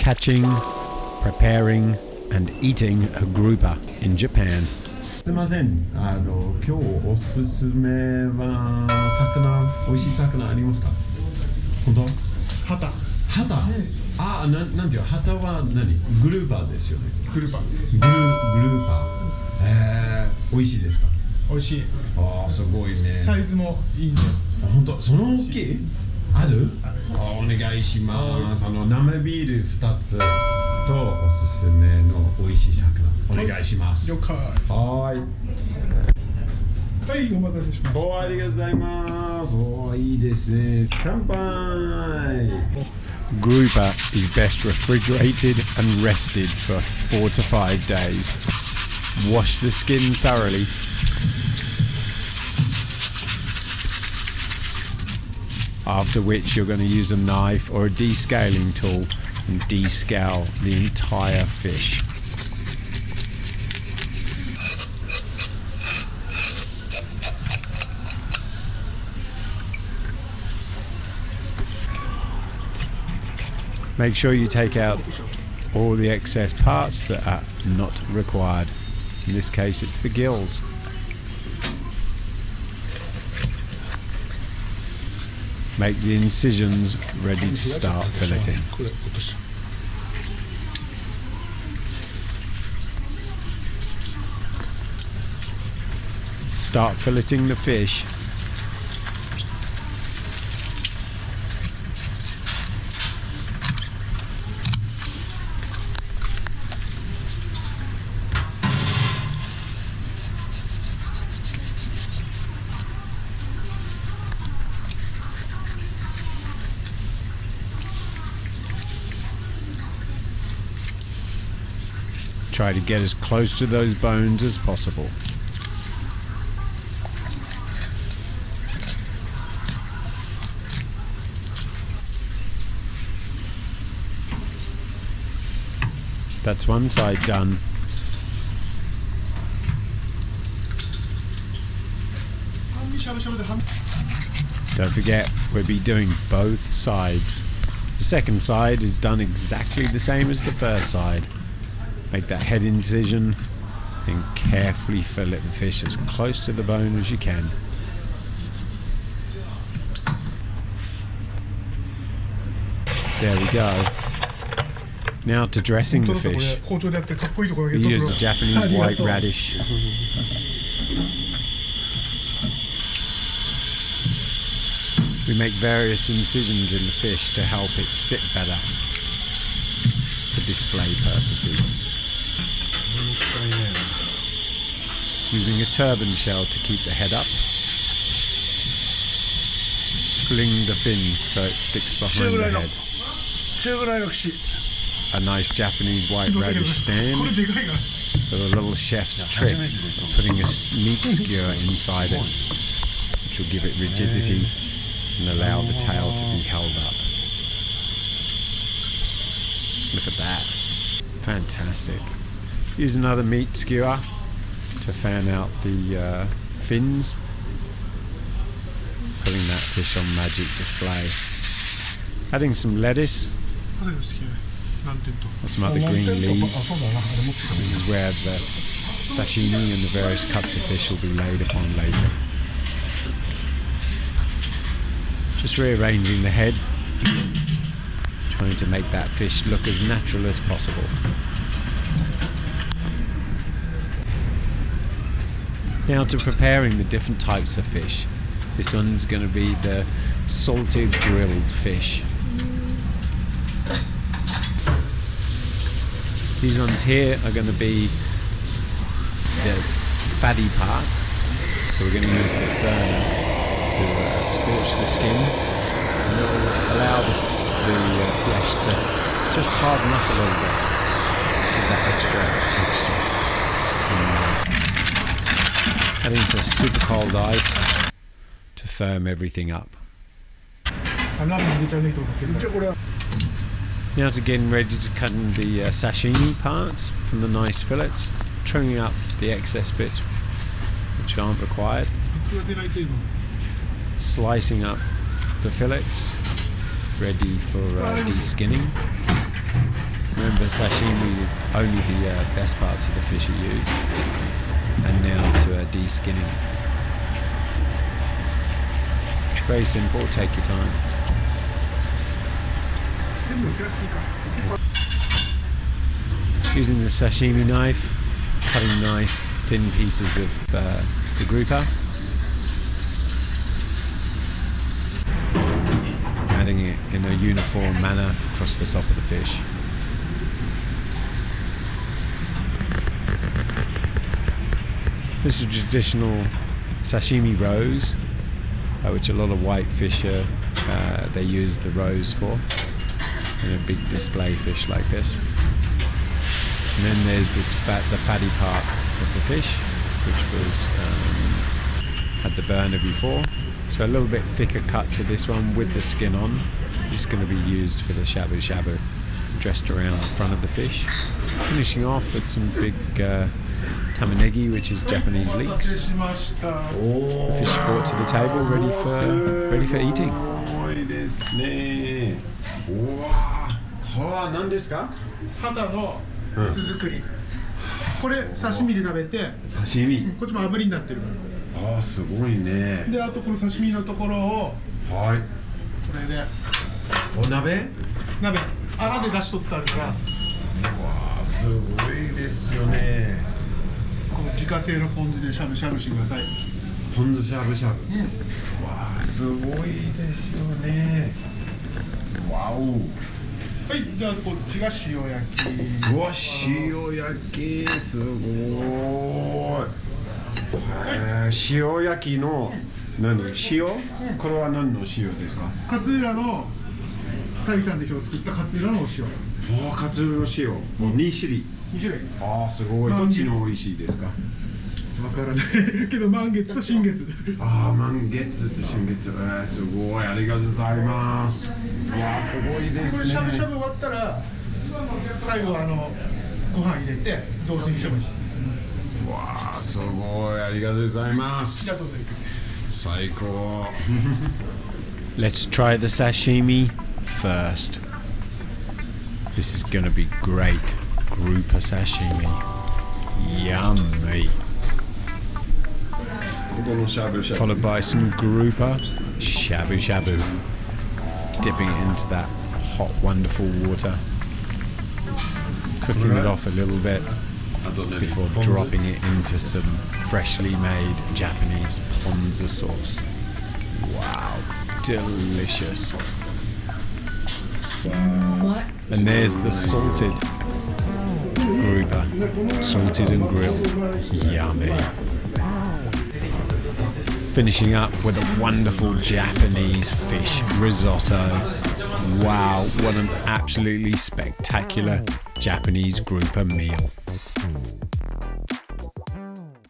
catching, preparing, and eating a grouper in Japan. すみません、今日おすすめは美味しい魚ありますか？本当？ハタ。ハタ。なんていうハタは何？グルーパーですよね。グルーパー。グルーパー。美味しいですか？美味しい。すごいね。サイズもいいんで。本当？その大きい？ある？お願いします。生ビール2つとおすすめの美味しい魚お願いします。了解。はい。はい、お待たせしました。ありがとうございます。いいですね。乾杯。Grouper is best refrigerated and rested for 4 to 5 days. Wash the skin thoroughly. After which you're going to use a knife or a descaling tool and descale the entire fish. Make sure you take out all the excess parts that are not required. In this case, it's the gills. Make the incisions ready to start filleting. Start filleting the fish. Try to get as close to those bones as possible. That's one side done. Don't forget, we'll be doing both sides. The second side is done exactly the same as the first side. Make that head incision and carefully fillet the fish as close to the bone as you can. There we go. Now to dressing the fish. We use the Japanese white radish. We make various incisions in the fish to help it sit better for display purposes. Using a turban shell to keep the head up. Sling the fin so it sticks behind the head. A nice Japanese white radish stand with a little chef's trick of putting a meat skewer inside it, which will give it rigidity and allow the tail to be held up. Look at that. Fantastic. Use another meat skewer to fan out the fins. Putting that fish on magic display. Adding some lettuce. Some other green leaves. This is where the sashimi and the various cuts of fish will be laid upon later. Just rearranging the head, trying to make that fish look as natural as possible. Now to preparing the different types of fish. This one's going to be the salted grilled fish. These ones here are going to be the fatty part, so we're going to use the burner to scorch the skin, and it will allow the flesh to just harden up a little bit with that extra texture. Adding to super cold ice to firm everything up. Now to getting ready to cut in the sashimi parts from the nice fillets, trimming up the excess bits which aren't required, slicing up the fillets ready for de-skinning. remember sashimi, only the best parts of the fish are used. And now to de-skinning. Very simple, take your time. Using the sashimi knife, cutting nice thin pieces of the grouper. Adding it in a uniform manner across the top of the fish. This is traditional sashimi roes, which a lot of white fish they use the roes for, in a big display fish like this. And then there's the fatty part of the fish, which was had the burner before. So a little bit thicker cut to this one with the skin on. This is going to be used for the shabu shabu, dressed around the front of the fish. Finishing off with some big tamanegi, which is Japanese leeks. The fish brought to the table, ready for eating. ですね。うわー、これは何ですか？ハタの酢作り。これ刺身で食べて。刺身。こっちも炙りになってるから。ああ、すごいね。で、あとこの刺身のところを。はい。これで。お鍋？鍋。粗で出しとってあるから。うわー、すごいですよね。この自家製のポン酢でしゃぶしゃぶしてください。ポン酢しゃぶしゃぶ。わあ、すごいですよね。わお。はい、じゃあこっちが塩焼き。うわ、塩焼き、すごい。塩焼きの塩？これは何の塩ですか？勝浦の大さんで今日作った勝浦のお塩。ああ、勝浦の塩。もう2種類。2種類。ああ、すごい。どっちの美味しいですか？わからないけど満月と新月。ああ、満月と新月。すごい、ありがとうございます。わあ、すごいですね。これしゃぶしゃぶ終わったら最後ご飯入れて雑炊にしてほしい。わあ、すごい、ありがとうございます。最高。Let's try the sashimi first. This is gonna be great. Grouper sashimi. Yummy. Followed by some grouper shabu shabu. Dipping it into that hot, wonderful water. Cooking it off a little bit before dropping it into some freshly made Japanese ponzu sauce. Wow, delicious. And there's the salted grouper, salted and grilled. Yummy. Finishing up with a wonderful Japanese fish risotto. Wow, what an absolutely spectacular Japanese grouper meal.